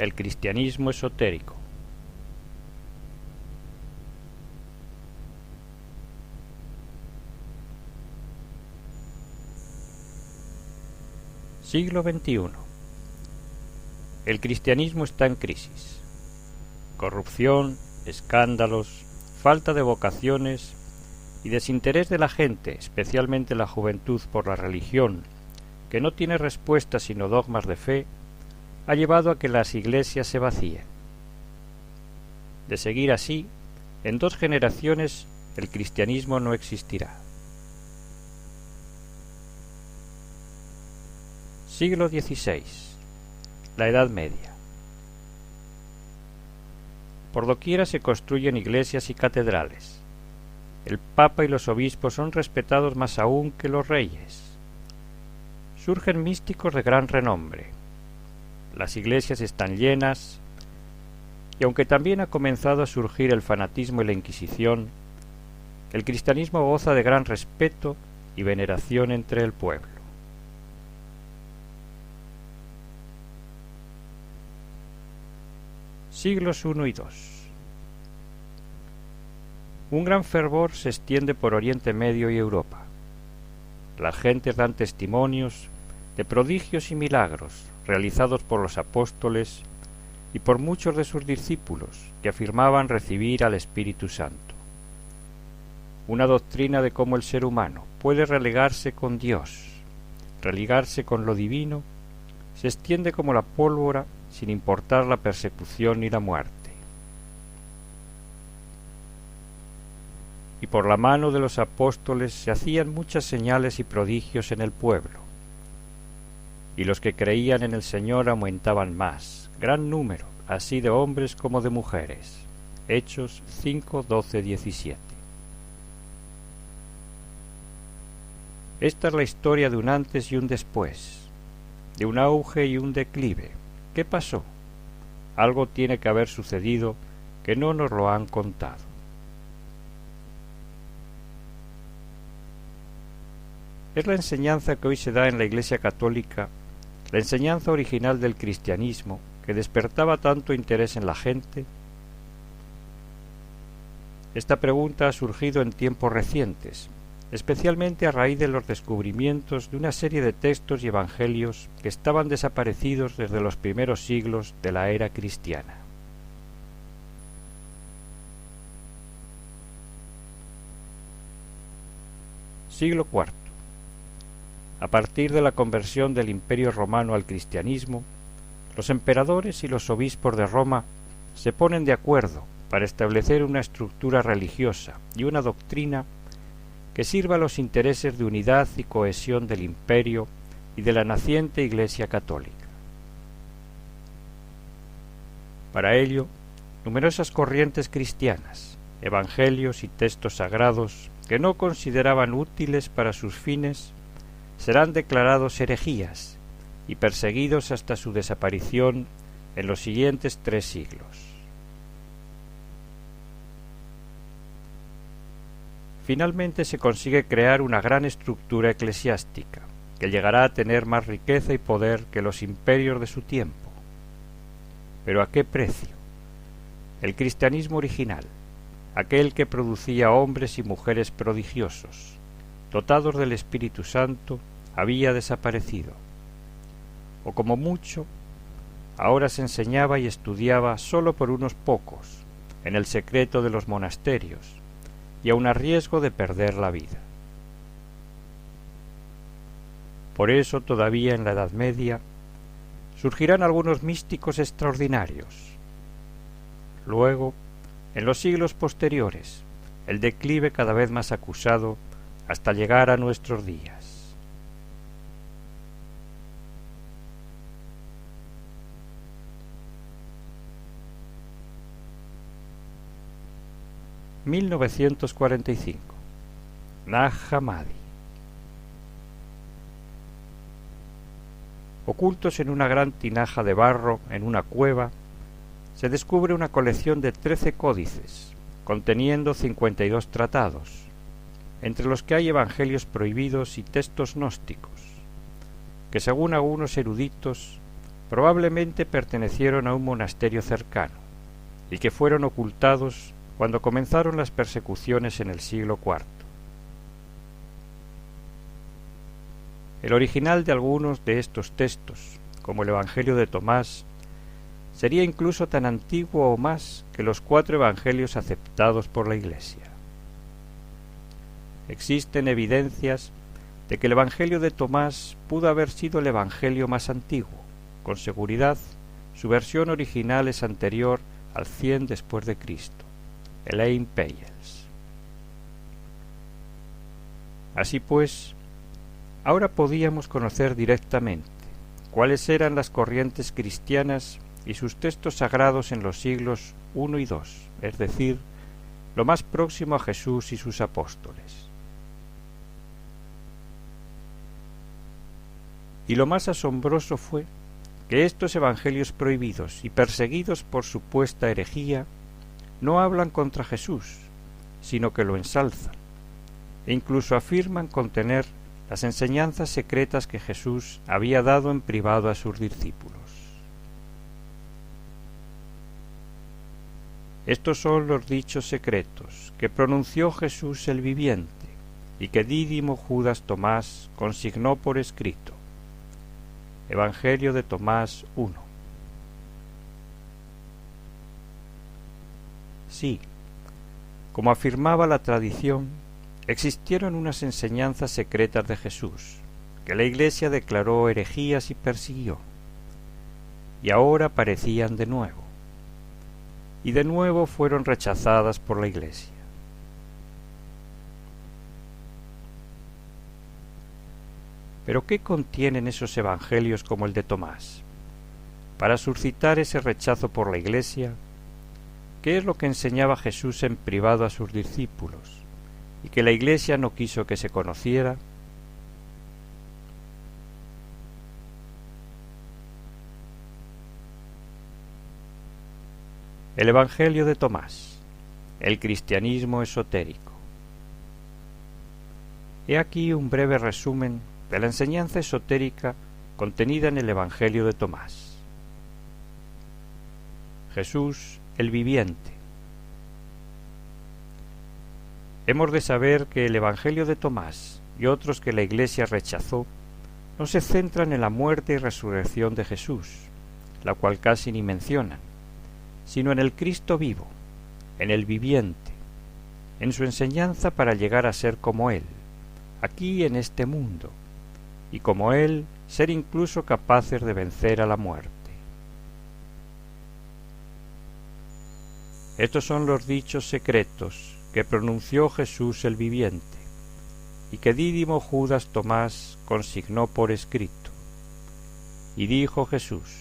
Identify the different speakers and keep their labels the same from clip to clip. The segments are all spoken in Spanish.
Speaker 1: El cristianismo esotérico. Siglo XXI. El cristianismo está en crisis. Corrupción, escándalos, falta de vocaciones y desinterés de la gente, especialmente la juventud, por la religión, que no tiene respuesta sino dogmas de fe, ha llevado a que las iglesias se vacíen. De seguir así, en 2 generaciones el cristianismo no existirá. Siglo XVI. La Edad Media. Por doquiera se construyen iglesias y catedrales. El Papa y los obispos son respetados más aún que los reyes. Surgen místicos de gran renombre. Las iglesias están llenas, y aunque también ha comenzado a surgir el fanatismo y la Inquisición, el cristianismo goza de gran respeto y veneración entre el pueblo. Siglos I y II. Un gran fervor se extiende por Oriente Medio y Europa. Las gentes dan testimonios de prodigios y milagros realizados por los apóstoles y por muchos de sus discípulos que afirmaban recibir al Espíritu Santo. Una doctrina de cómo el ser humano puede religarse con Dios, religarse con lo divino, se extiende como la pólvora sin importar la persecución ni la muerte. Y por la mano de los apóstoles se hacían muchas señales y prodigios en el pueblo. Y los que creían en el Señor aumentaban más, gran número, así de hombres como de mujeres. Hechos 5, 12, 17. Esta es la historia de un antes y un después, de un auge y un declive. ¿Qué pasó? Algo tiene que haber sucedido que no nos lo han contado. Es la enseñanza que hoy se da en la Iglesia Católica, la enseñanza original del cristianismo, que despertaba tanto interés en la gente. Esta pregunta ha surgido en tiempos recientes, especialmente a raíz de los descubrimientos de una serie de textos y evangelios que estaban desaparecidos desde los primeros siglos de la era cristiana. Siglo IV. A partir de la conversión del Imperio Romano al cristianismo, los emperadores y los obispos de Roma se ponen de acuerdo para establecer una estructura religiosa y una doctrina que sirva a los intereses de unidad y cohesión del imperio y de la naciente Iglesia católica. Para ello, numerosas corrientes cristianas, evangelios y textos sagrados que no consideraban útiles para sus fines serán declarados herejías y perseguidos hasta su desaparición en los siguientes 3 siglos. Finalmente se consigue crear una gran estructura eclesiástica, que llegará a tener más riqueza y poder que los imperios de su tiempo. ¿Pero a qué precio? El cristianismo original, aquel que producía hombres y mujeres prodigiosos, dotados del Espíritu Santo, había desaparecido. O como mucho, ahora se enseñaba y estudiaba sólo por unos pocos, en el secreto de los monasterios, y aun a riesgo de perder la vida. Por eso todavía en la Edad Media surgirán algunos místicos extraordinarios. Luego, en los siglos posteriores, el declive cada vez más acusado hasta llegar a nuestros días. (1945) Nag Hammadi. Ocultos en una gran tinaja de barro en una cueva, se descubre una colección de 13 códices, conteniendo 52 tratados, entre los que hay evangelios prohibidos y textos gnósticos, que según algunos eruditos probablemente pertenecieron a un monasterio cercano y que fueron ocultados cuando comenzaron las persecuciones en el siglo IV. El original de algunos de estos textos, como el Evangelio de Tomás, sería incluso tan antiguo o más que los 4 evangelios aceptados por la Iglesia. Existen evidencias de que el Evangelio de Tomás pudo haber sido el Evangelio más antiguo. Con seguridad, su versión original es anterior al 100 después de Cristo, Elaine Payels. Así pues, ahora podíamos conocer directamente cuáles eran las corrientes cristianas y sus textos sagrados en los siglos I y II, es decir, lo más próximo a Jesús y sus apóstoles. Y lo más asombroso fue que estos evangelios prohibidos y perseguidos por supuesta herejía no hablan contra Jesús, sino que lo ensalzan, e incluso afirman contener las enseñanzas secretas que Jesús había dado en privado a sus discípulos. Estos son los dichos secretos que pronunció Jesús el viviente y que Dídimo Judas Tomás consignó por escrito. Evangelio de Tomás 1. Sí, como afirmaba la tradición, existieron unas enseñanzas secretas de Jesús, que la Iglesia declaró herejías y persiguió, y ahora aparecían de nuevo, y de nuevo fueron rechazadas por la Iglesia. ¿Pero qué contienen esos evangelios como el de Tomás? Para suscitar ese rechazo por la Iglesia, ¿qué es lo que enseñaba Jesús en privado a sus discípulos y que la Iglesia no quiso que se conociera? El Evangelio de Tomás, el cristianismo esotérico. He aquí un breve resumen de la enseñanza esotérica contenida en el Evangelio de Tomás. Jesús, el viviente. Hemos de saber que el Evangelio de Tomás y otros que la Iglesia rechazó no se centran en la muerte y resurrección de Jesús, la cual casi ni mencionan, sino en el Cristo vivo, en el viviente, en su enseñanza para llegar a ser como Él, aquí en este mundo, y como Él, ser incluso capaces de vencer a la muerte. Estos son los dichos secretos que pronunció Jesús el viviente, y que Dídimo Judas Tomás consignó por escrito. Y dijo Jesús: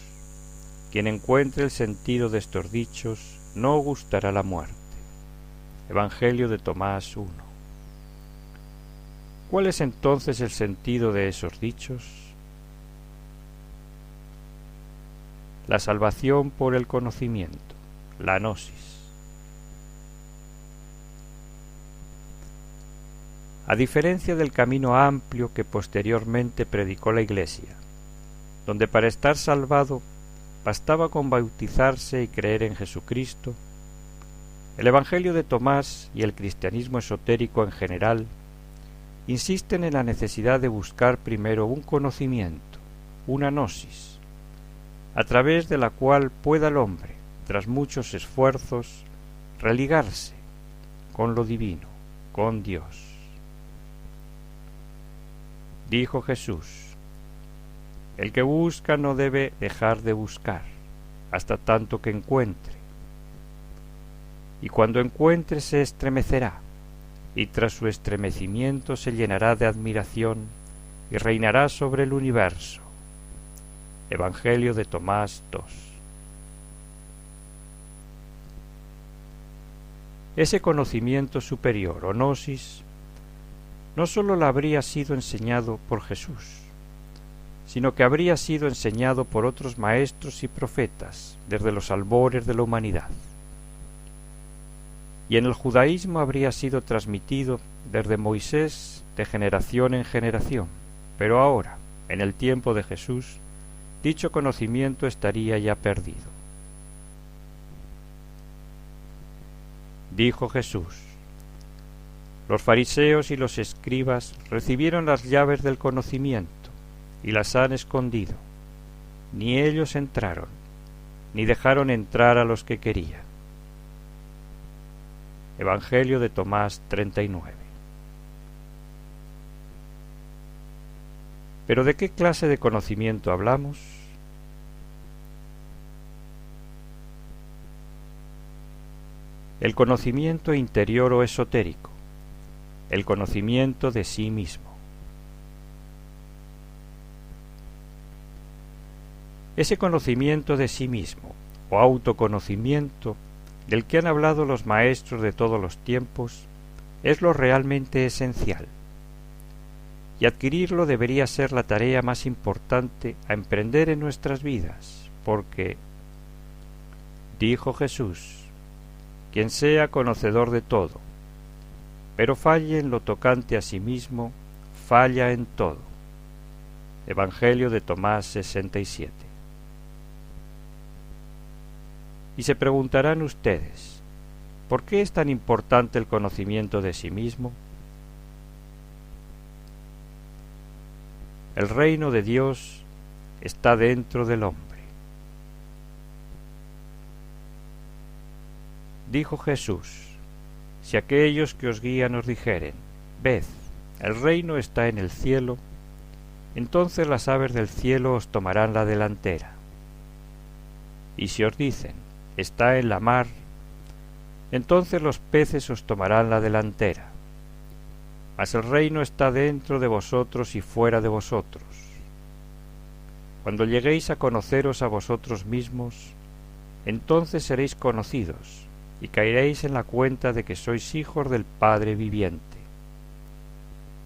Speaker 1: quien encuentre el sentido de estos dichos no gustará la muerte. Evangelio de Tomás 1. ¿Cuál es entonces el sentido de esos dichos? La salvación por el conocimiento, la gnosis. A diferencia del camino amplio que posteriormente predicó la Iglesia, donde para estar salvado bastaba con bautizarse y creer en Jesucristo, el Evangelio de Tomás y el cristianismo esotérico en general insisten en la necesidad de buscar primero un conocimiento, una gnosis, a través de la cual pueda el hombre, tras muchos esfuerzos, religarse con lo divino, con Dios. Dijo Jesús: el que busca no debe dejar de buscar, hasta tanto que encuentre. Y cuando encuentre se estremecerá, y tras su estremecimiento se llenará de admiración y reinará sobre el universo. Evangelio de Tomás 2. Ese conocimiento superior o gnosis no sólo le habría sido enseñado por Jesús, sino que habría sido enseñado por otros maestros y profetas desde los albores de la humanidad. Y en el judaísmo habría sido transmitido desde Moisés de generación en generación, pero ahora, en el tiempo de Jesús, dicho conocimiento estaría ya perdido. Dijo Jesús: los fariseos y los escribas recibieron las llaves del conocimiento y las han escondido. Ni ellos entraron, ni dejaron entrar a los que querían. Evangelio de Tomás 39. ¿Pero de qué clase de conocimiento hablamos? El conocimiento interior o esotérico, el conocimiento de sí mismo. Ese conocimiento de sí mismo, o autoconocimiento, del que han hablado los maestros de todos los tiempos, es lo realmente esencial, y adquirirlo debería ser la tarea más importante a emprender en nuestras vidas, porque, dijo Jesús, quien sea conocedor de todo, pero falle en lo tocante a sí mismo, falla en todo. Evangelio de Tomás 67. Y se preguntarán ustedes, ¿por qué es tan importante el conocimiento de sí mismo? El reino de Dios está dentro del hombre. Dijo Jesús: si aquellos que os guían os dijeren, ved, el reino está en el cielo, entonces las aves del cielo os tomarán la delantera. Y si os dicen, está en la mar, entonces los peces os tomarán la delantera. Mas el reino está dentro de vosotros y fuera de vosotros. Cuando lleguéis a conoceros a vosotros mismos, entonces seréis conocidos, y caeréis en la cuenta de que sois hijos del Padre viviente.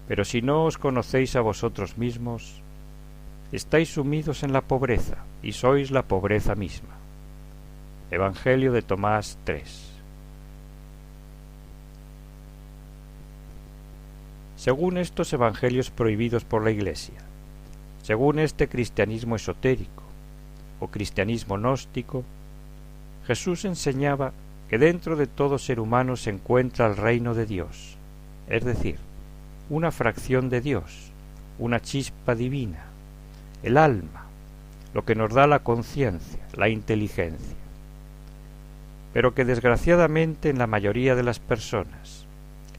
Speaker 1: Pero si no os conocéis a vosotros mismos, estáis sumidos en la pobreza, y sois la pobreza misma. Evangelio de Tomás 3. Según estos evangelios prohibidos por la Iglesia, según este cristianismo esotérico, o cristianismo gnóstico, Jesús enseñaba que dentro de todo ser humano se encuentra el reino de Dios, es decir, una fracción de Dios, una chispa divina, el alma, lo que nos da la conciencia, la inteligencia. Pero que desgraciadamente en la mayoría de las personas,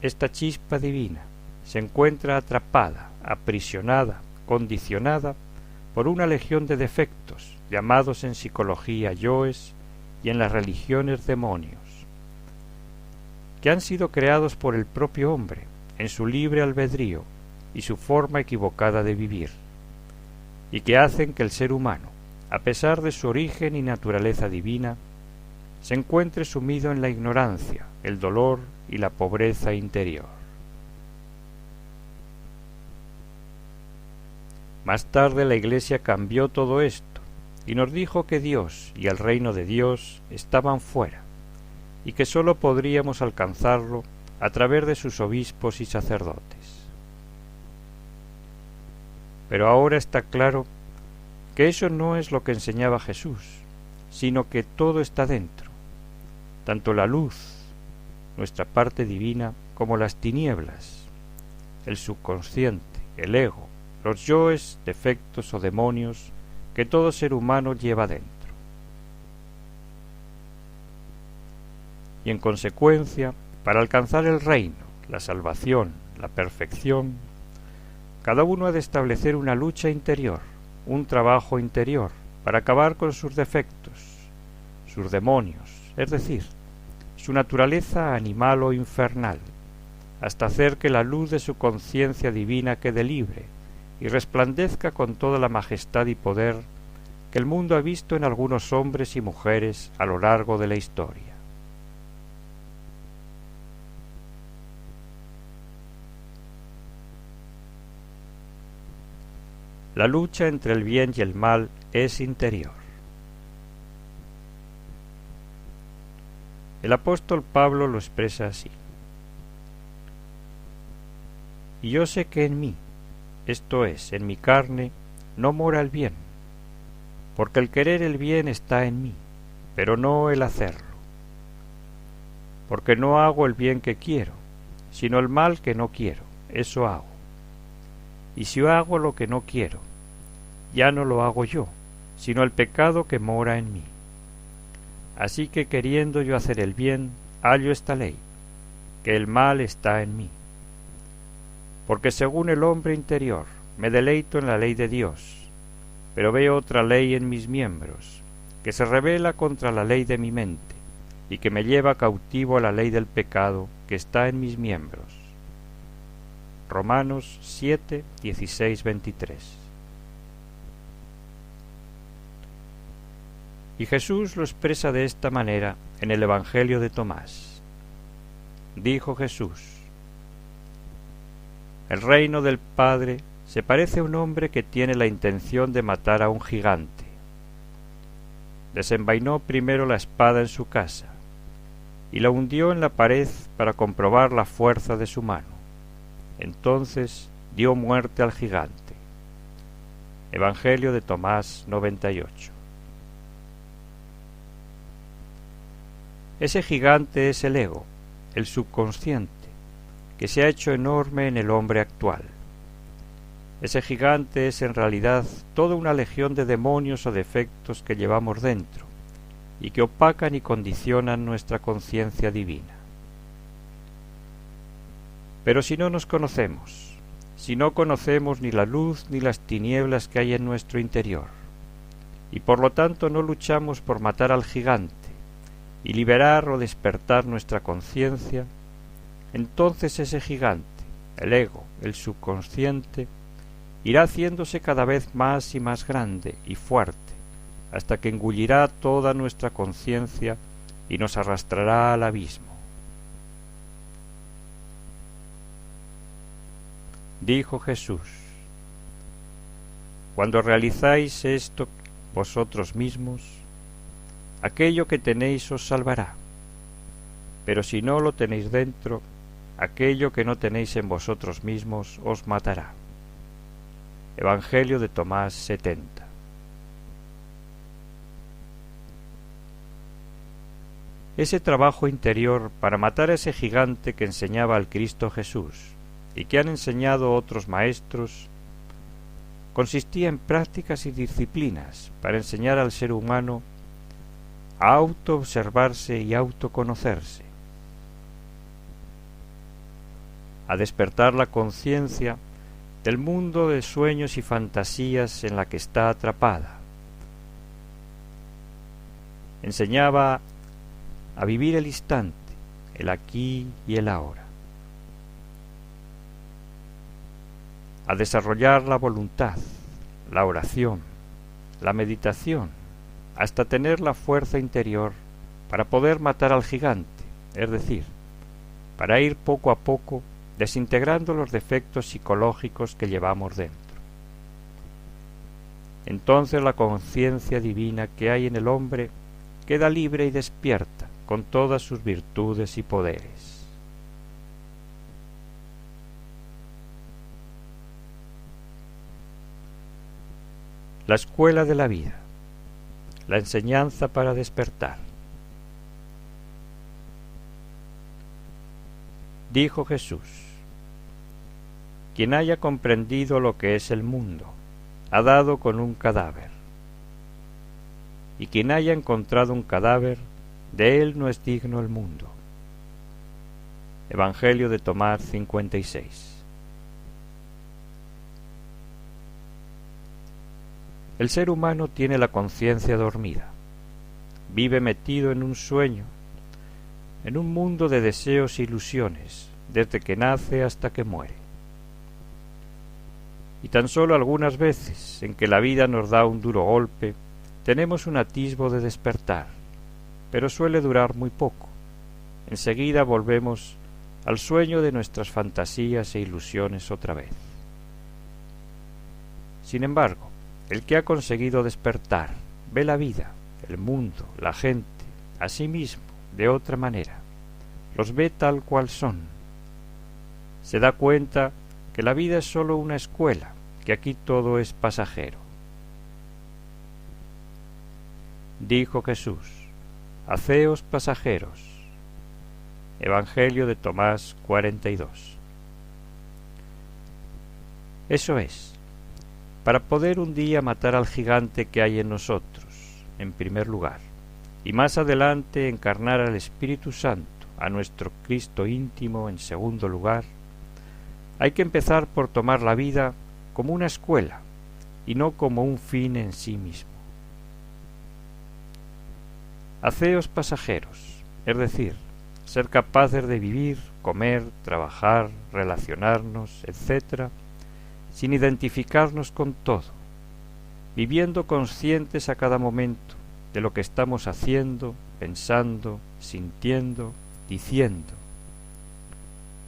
Speaker 1: esta chispa divina se encuentra atrapada, aprisionada, condicionada por una legión de defectos, llamados en psicología yoes y en las religiones demonios, que han sido creados por el propio hombre en su libre albedrío y su forma equivocada de vivir, y que hacen que el ser humano, a pesar de su origen y naturaleza divina, se encuentre sumido en la ignorancia, el dolor y la pobreza interior. Más tarde la Iglesia cambió todo esto y nos dijo que Dios y el reino de Dios estaban fuera y que sólo podríamos alcanzarlo a través de sus obispos y sacerdotes. Pero ahora está claro que eso no es lo que enseñaba Jesús, sino que todo está dentro, tanto la luz, nuestra parte divina, como las tinieblas, el subconsciente, el ego, los yoes, defectos o demonios que todo ser humano lleva dentro. Y en consecuencia, para alcanzar el reino, la salvación, la perfección, cada uno ha de establecer una lucha interior, un trabajo interior, para acabar con sus defectos, sus demonios, es decir, su naturaleza animal o infernal, hasta hacer que la luz de su conciencia divina quede libre y resplandezca con toda la majestad y poder que el mundo ha visto en algunos hombres y mujeres a lo largo de la historia. La lucha entre el bien y el mal es interior. El apóstol Pablo lo expresa así: y yo sé que en mí, esto es, en mi carne, no mora el bien, porque el querer el bien está en mí, pero no el hacerlo. Porque no hago el bien que quiero, sino el mal que no quiero, eso hago. Y si hago lo que no quiero, ya no lo hago yo, sino el pecado que mora en mí. Así que queriendo yo hacer el bien, hallo esta ley, que el mal está en mí. Porque según el hombre interior, me deleito en la ley de Dios, pero veo otra ley en mis miembros, que se rebela contra la ley de mi mente, y que me lleva cautivo a la ley del pecado que está en mis miembros. Romanos 7, 16, 23. Y Jesús lo expresa de esta manera en el Evangelio de Tomás. Dijo Jesús: el reino del Padre se parece a un hombre que tiene la intención de matar a un gigante. Desenvainó primero la espada en su casa y la hundió en la pared para comprobar la fuerza de su mano. Entonces dio muerte al gigante. Evangelio de Tomás 98. Ese gigante es el ego, el subconsciente, que se ha hecho enorme en el hombre actual. Ese gigante es en realidad toda una legión de demonios o defectos que llevamos dentro y que opacan y condicionan nuestra conciencia divina. Pero si no nos conocemos, si no conocemos ni la luz ni las tinieblas que hay en nuestro interior, y por lo tanto no luchamos por matar al gigante y liberar o despertar nuestra conciencia, entonces ese gigante, el ego, el subconsciente, irá haciéndose cada vez más y más grande y fuerte, hasta que engullirá toda nuestra conciencia y nos arrastrará al abismo. Dijo Jesús: cuando realizáis esto vosotros mismos, aquello que tenéis os salvará, pero si no lo tenéis dentro, aquello que no tenéis en vosotros mismos os matará. Evangelio de Tomás 70. Ese trabajo interior para matar a ese gigante que enseñaba al Cristo Jesús y que han enseñado otros maestros, consistía en prácticas y disciplinas para enseñar al ser humano a autoobservarse y autoconocerse, a despertar la conciencia del mundo de sueños y fantasías en la que está atrapada. Enseñaba a vivir el instante, el aquí y el ahora, a desarrollar la voluntad, la oración, la meditación, hasta tener la fuerza interior para poder matar al gigante, es decir, para ir poco a poco desintegrando los defectos psicológicos que llevamos dentro. Entonces la conciencia divina que hay en el hombre queda libre y despierta con todas sus virtudes y poderes. La escuela de la vida, la enseñanza para despertar. Dijo Jesús: quien haya comprendido lo que es el mundo, ha dado con un cadáver, y quien haya encontrado un cadáver, de él no es digno el mundo. Evangelio de Tomás 56. El ser humano tiene la conciencia dormida, vive metido en un sueño, en un mundo de deseos e ilusiones, desde que nace hasta que muere. Y tan solo algunas veces en que la vida nos da un duro golpe, tenemos un atisbo de despertar, pero suele durar muy poco. Enseguida volvemos al sueño de nuestras fantasías e ilusiones otra vez. Sin embargo, el que ha conseguido despertar ve la vida, el mundo, la gente, a sí mismo, de otra manera. Los ve tal cual son. Se da cuenta que la vida es sólo una escuela, que aquí todo es pasajero. Dijo Jesús: Haceos pasajeros. Evangelio de Tomás 42. Eso es, para poder un día matar al gigante que hay en nosotros, en primer lugar, y más adelante encarnar al Espíritu Santo, a nuestro Cristo íntimo, en segundo lugar, hay que empezar por tomar la vida como una escuela y no como un fin en sí mismo. Haceos pasajeros, es decir, ser capaces de vivir, comer, trabajar, relacionarnos, etc., sin identificarnos con todo, viviendo conscientes a cada momento de lo que estamos haciendo, pensando, sintiendo, diciendo.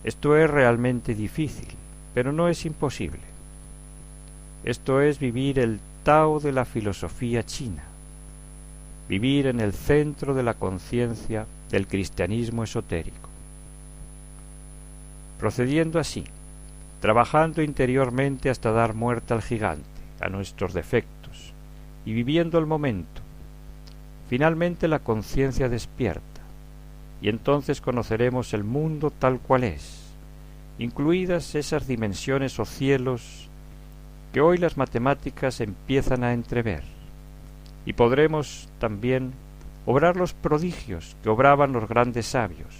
Speaker 1: Esto es realmente difícil, pero no es imposible. Esto es vivir el Tao de la filosofía china, vivir en el centro de la conciencia del cristianismo esotérico. Procediendo así, trabajando interiormente hasta dar muerte al gigante, a nuestros defectos, y viviendo el momento, finalmente la conciencia despierta, y entonces conoceremos el mundo tal cual es, incluidas esas dimensiones o cielos que hoy las matemáticas empiezan a entrever, y podremos también obrar los prodigios que obraban los grandes sabios,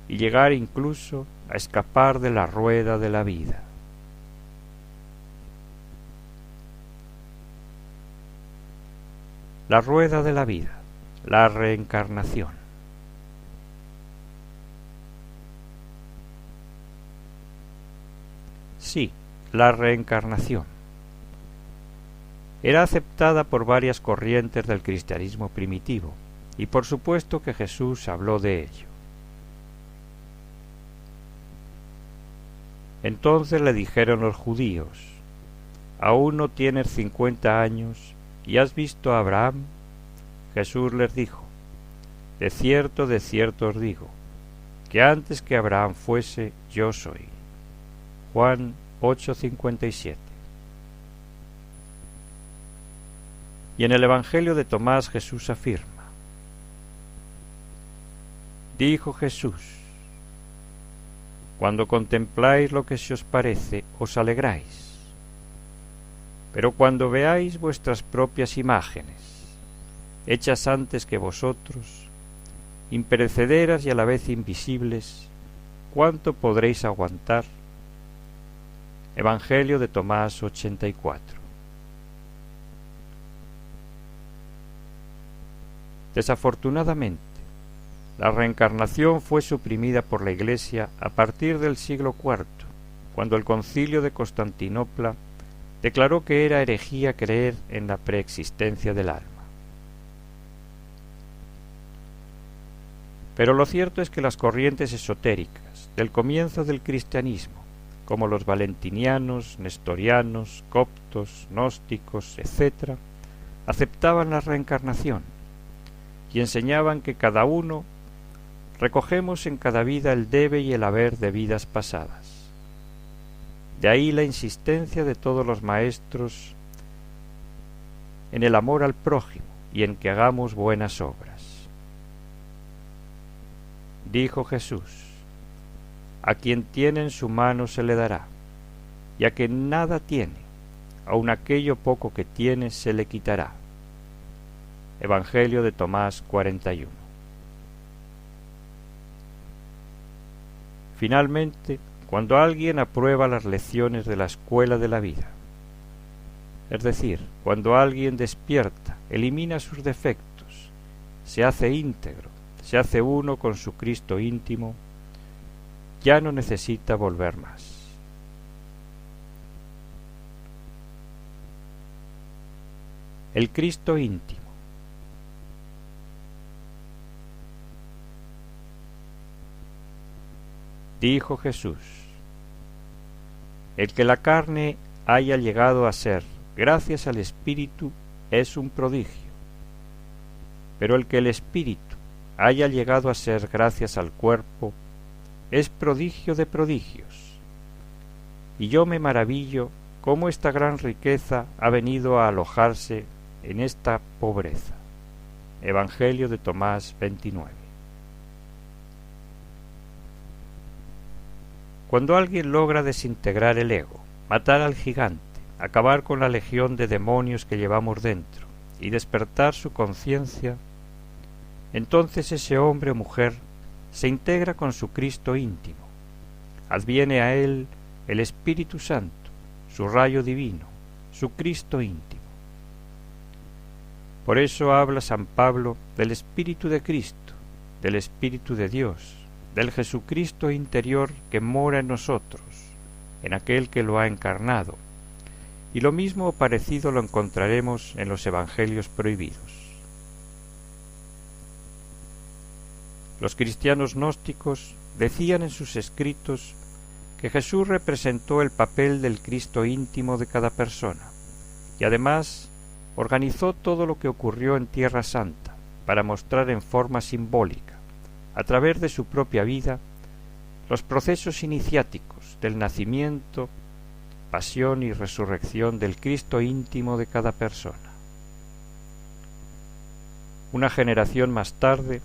Speaker 1: y llegar incluso a escapar de la rueda de la vida. La rueda de la vida, la reencarnación. Sí, la reencarnación. Era aceptada por varias corrientes del cristianismo primitivo, y por supuesto que Jesús habló de ello. Entonces le dijeron los judíos: ¿Aún no tienes 50 años y has visto a Abraham? Jesús les dijo: de cierto os digo, que antes que Abraham fuese, yo soy. Juan 8:57. Y en el Evangelio de Tomás Jesús afirma: dijo Jesús: cuando contempláis lo que se os parece, os alegráis, pero cuando veáis vuestras propias imágenes, hechas antes que vosotros, imperecederas y a la vez invisibles, ¿cuánto podréis aguantar? Evangelio de Tomás 84. Desafortunadamente, la reencarnación fue suprimida por la Iglesia a partir del siglo IV, cuando el Concilio de Constantinopla declaró que era herejía creer en la preexistencia del alma. Pero lo cierto es que las corrientes esotéricas del comienzo del cristianismo, como los valentinianos, nestorianos, coptos, gnósticos, etc., aceptaban la reencarnación y enseñaban que cada uno recogemos en cada vida el debe y el haber de vidas pasadas. De ahí la insistencia de todos los maestros en el amor al prójimo y en que hagamos buenas obras. Dijo Jesús: a quien tiene en su mano se le dará, y a quien nada tiene, aun aquello poco que tiene se le quitará. Evangelio de Tomás 41. Finalmente, cuando alguien aprueba las lecciones de la escuela de la vida, es decir, cuando alguien despierta, elimina sus defectos, se hace íntegro, se hace uno con su Cristo íntimo, ya no necesita volver más. El Cristo íntimo. Dijo Jesús: el que la carne haya llegado a ser gracias al Espíritu es un prodigio, pero el que el Espíritu haya llegado a ser gracias al cuerpo es prodigio de prodigios. Y yo me maravillo cómo esta gran riqueza ha venido a alojarse en esta pobreza. Evangelio de Tomás 29. Cuando alguien logra desintegrar el ego, matar al gigante, acabar con la legión de demonios que llevamos dentro y despertar su conciencia, entonces ese hombre o mujer se integra con su Cristo íntimo. Adviene a él el Espíritu Santo, su rayo divino, su Cristo íntimo. Por eso habla San Pablo del Espíritu de Cristo, del Espíritu de Dios, del Jesucristo interior que mora en nosotros, en aquel que lo ha encarnado, y lo mismo o parecido lo encontraremos en los Evangelios prohibidos. Los cristianos gnósticos decían en sus escritos que Jesús representó el papel del Cristo íntimo de cada persona, y además organizó todo lo que ocurrió en Tierra Santa para mostrar en forma simbólica, a través de su propia vida, los procesos iniciáticos del nacimiento, pasión y resurrección del Cristo íntimo de cada persona. Una generación más tarde,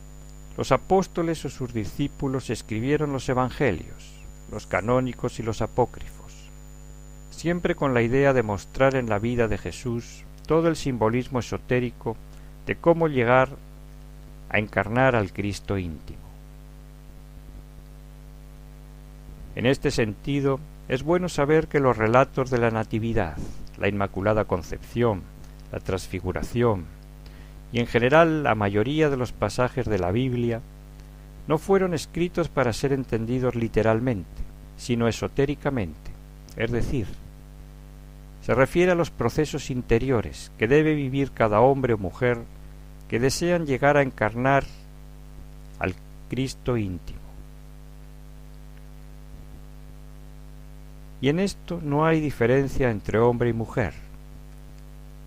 Speaker 1: los apóstoles o sus discípulos escribieron los evangelios, los canónicos y los apócrifos, siempre con la idea de mostrar en la vida de Jesús todo el simbolismo esotérico de cómo llegar a encarnar al Cristo íntimo. En este sentido, es bueno saber que los relatos de la Natividad, la Inmaculada Concepción, la Transfiguración y en general la mayoría de los pasajes de la Biblia no fueron escritos para ser entendidos literalmente, sino esotéricamente, es decir, se refiere a los procesos interiores que debe vivir cada hombre o mujer que desean llegar a encarnar al Cristo íntimo. Y en esto no hay diferencia entre hombre y mujer.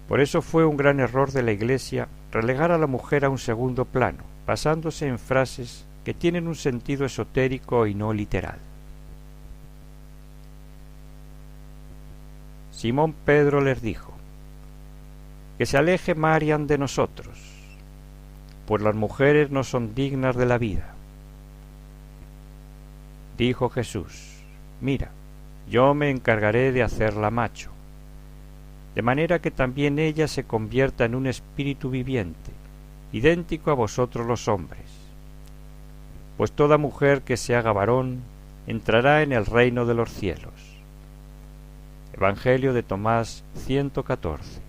Speaker 1: Por eso fue un gran error de la Iglesia relegar a la mujer a un segundo plano, basándose en frases que tienen un sentido esotérico y no literal. Simón Pedro les dijo: que se aleje Marian de nosotros, pues las mujeres no son dignas de la vida. Dijo Jesús: mira, yo me encargaré de hacerla macho, de manera que también ella se convierta en un espíritu viviente, idéntico a vosotros los hombres. Pues toda mujer que se haga varón entrará en el reino de los cielos. Evangelio de Tomás 114.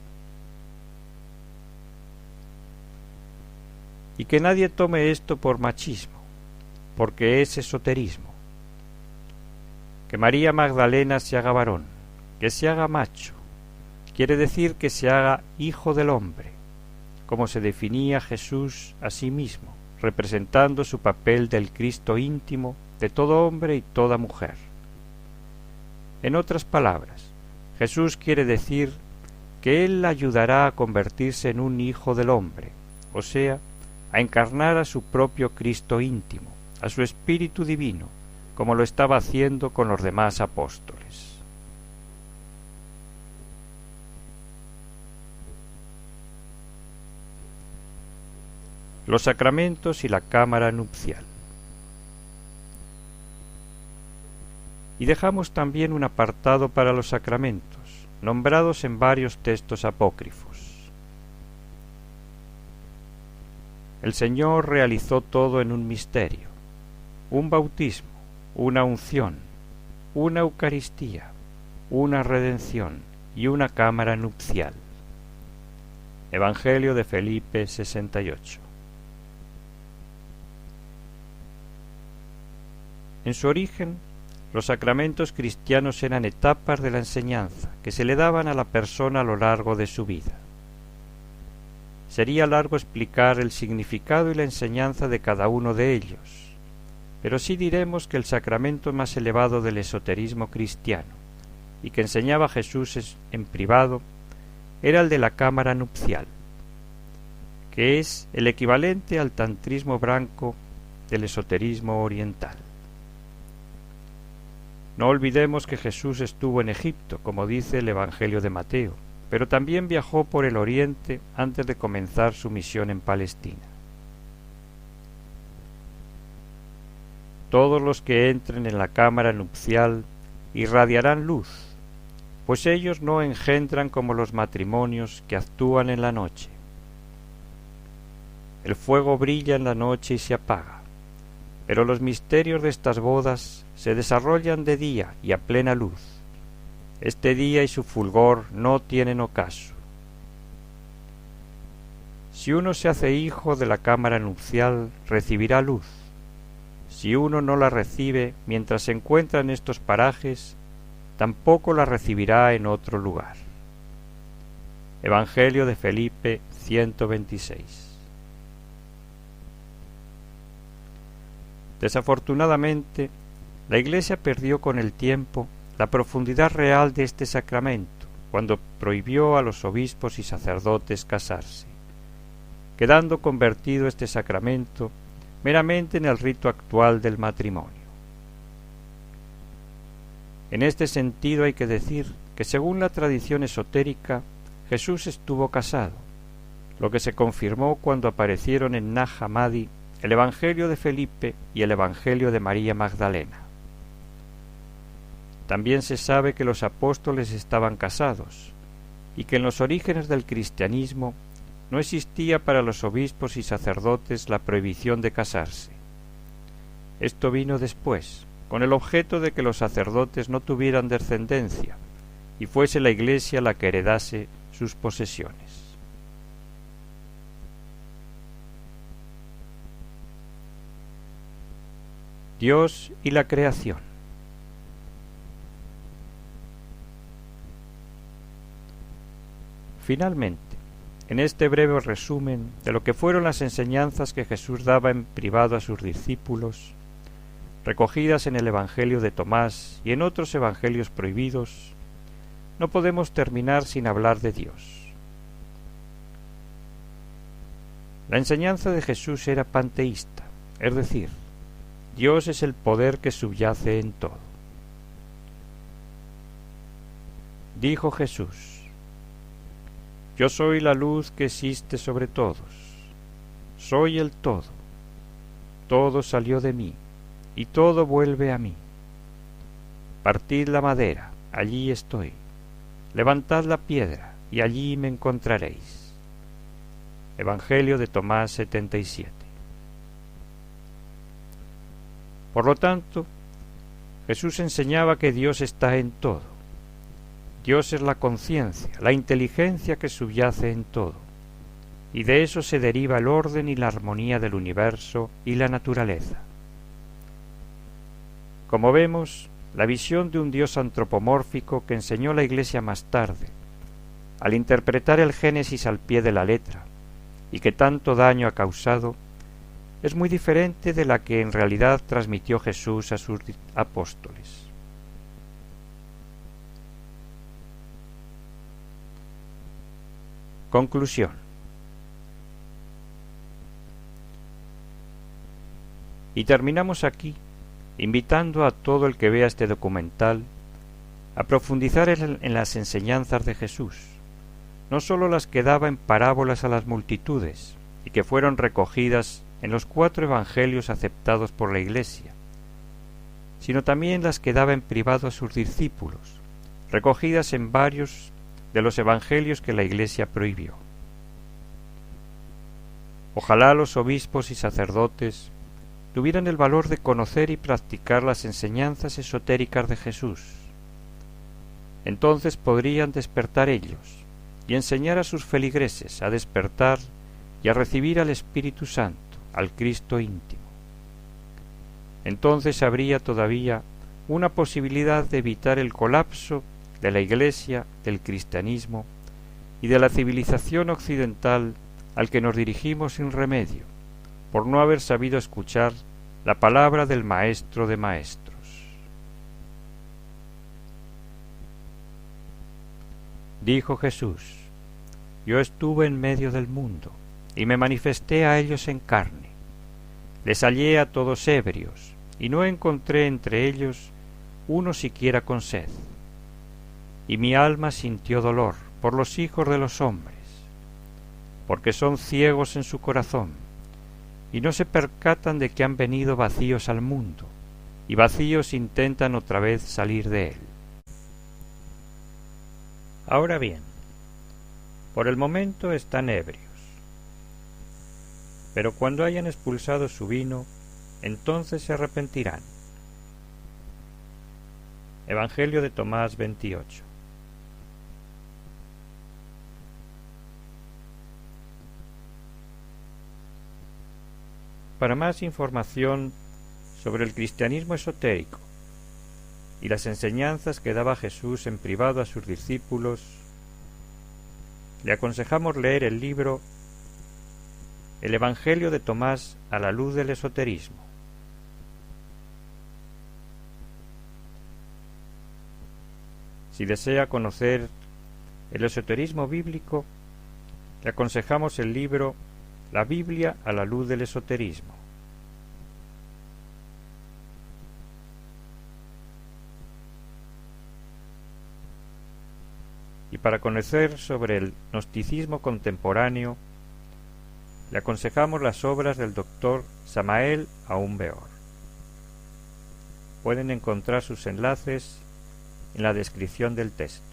Speaker 1: Y que nadie tome esto por machismo, porque es esoterismo. Que María Magdalena se haga varón, que se haga macho, quiere decir que se haga hijo del hombre, como se definía Jesús a sí mismo, representando su papel del Cristo íntimo de todo hombre y toda mujer. En otras palabras, Jesús quiere decir que Él la ayudará a convertirse en un hijo del hombre, o sea, a encarnar a su propio Cristo íntimo, a su Espíritu divino, como lo estaba haciendo con los demás apóstoles. Los sacramentos y la cámara nupcial. Y dejamos también un apartado para los sacramentos, nombrados en varios textos apócrifos. El Señor realizó todo en un misterio, un bautismo, una unción, una Eucaristía, una redención y una cámara nupcial. Evangelio de Felipe 68. En su origen, los sacramentos cristianos eran etapas de la enseñanza que se le daban a la persona a lo largo de su vida. Sería largo explicar el significado y la enseñanza de cada uno de ellos, pero sí diremos que el sacramento más elevado del esoterismo cristiano, y que enseñaba Jesús en privado, era el de la cámara nupcial, que es el equivalente al tantrismo blanco del esoterismo oriental. No olvidemos que Jesús estuvo en Egipto, como dice el Evangelio de Mateo, pero también viajó por el Oriente antes de comenzar su misión en Palestina. Todos los que entren en la cámara nupcial irradiarán luz, pues ellos no engendran como los matrimonios que actúan en la noche. El fuego brilla en la noche y se apaga, pero los misterios de estas bodas se desarrollan de día y a plena luz. Este día y su fulgor no tienen ocaso. Si uno se hace hijo de la cámara nupcial, recibirá luz. Si uno no la recibe mientras se encuentra en estos parajes, tampoco la recibirá en otro lugar. Evangelio de Felipe 126. Desafortunadamente, la Iglesia perdió con el tiempo la profundidad real de este sacramento cuando prohibió a los obispos y sacerdotes casarse, quedando convertido este sacramento meramente en el rito actual del matrimonio. En este sentido hay que decir que según la tradición esotérica, Jesús estuvo casado, lo que se confirmó cuando aparecieron en Nag Hammadi el Evangelio de Felipe y el Evangelio de María Magdalena. También se sabe que los apóstoles estaban casados y que en los orígenes del cristianismo no existía para los obispos y sacerdotes la prohibición de casarse. Esto vino después, con el objeto de que los sacerdotes no tuvieran descendencia y fuese la Iglesia la que heredase sus posesiones. Dios y la creación. Finalmente, en este breve resumen de lo que fueron las enseñanzas que Jesús daba en privado a sus discípulos, recogidas en el Evangelio de Tomás y en otros evangelios prohibidos, no podemos terminar sin hablar de Dios. La enseñanza de Jesús era panteísta, es decir, Dios es el poder que subyace en todo. Dijo Jesús: Yo soy la luz que existe sobre todos, soy el todo, todo salió de mí, y todo vuelve a mí. Partid la madera, allí estoy, levantad la piedra, y allí me encontraréis. Evangelio de Tomás 77. Por lo tanto, Jesús enseñaba que Dios está en todo. Dios es la conciencia, la inteligencia que subyace en todo, y de eso se deriva el orden y la armonía del universo y la naturaleza. Como vemos, la visión de un Dios antropomórfico que enseñó la Iglesia más tarde, al interpretar el Génesis al pie de la letra, y que tanto daño ha causado, es muy diferente de la que en realidad transmitió Jesús a sus apóstoles. Conclusión. Y terminamos aquí, invitando a todo el que vea este documental a profundizar en las enseñanzas de Jesús, no sólo las que daba en parábolas a las multitudes y que fueron recogidas en los 4 evangelios aceptados por la Iglesia, sino también las que daba en privado a sus discípulos, recogidas en varios de los evangelios que la Iglesia prohibió. Ojalá los obispos y sacerdotes tuvieran el valor de conocer y practicar las enseñanzas esotéricas de Jesús. Entonces podrían despertar ellos y enseñar a sus feligreses a despertar y a recibir al Espíritu Santo, al Cristo íntimo. Entonces habría todavía una posibilidad de evitar el colapso de la Iglesia, del cristianismo y de la civilización occidental al que nos dirigimos sin remedio, por no haber sabido escuchar la palabra del Maestro de Maestros. Dijo Jesús: Yo estuve en medio del mundo, y me manifesté a ellos en carne. Les hallé a todos ebrios, y no encontré entre ellos uno siquiera con sed. Y mi alma sintió dolor, por los hijos de los hombres, porque son ciegos en su corazón, y no se percatan de que han venido vacíos al mundo, y vacíos intentan otra vez salir de él. Ahora bien, por el momento están ebrios, pero cuando hayan expulsado su vino, entonces se arrepentirán. Evangelio de Tomás 28. Para más información sobre el cristianismo esotérico y las enseñanzas que daba Jesús en privado a sus discípulos, le aconsejamos leer el libro El Evangelio de Tomás a la luz del esoterismo. Si desea conocer el esoterismo bíblico, le aconsejamos el libro La Biblia a la luz del esoterismo. Y para conocer sobre el gnosticismo contemporáneo, le aconsejamos las obras del doctor Samael Aún-Weor. Pueden encontrar sus enlaces en la descripción del texto.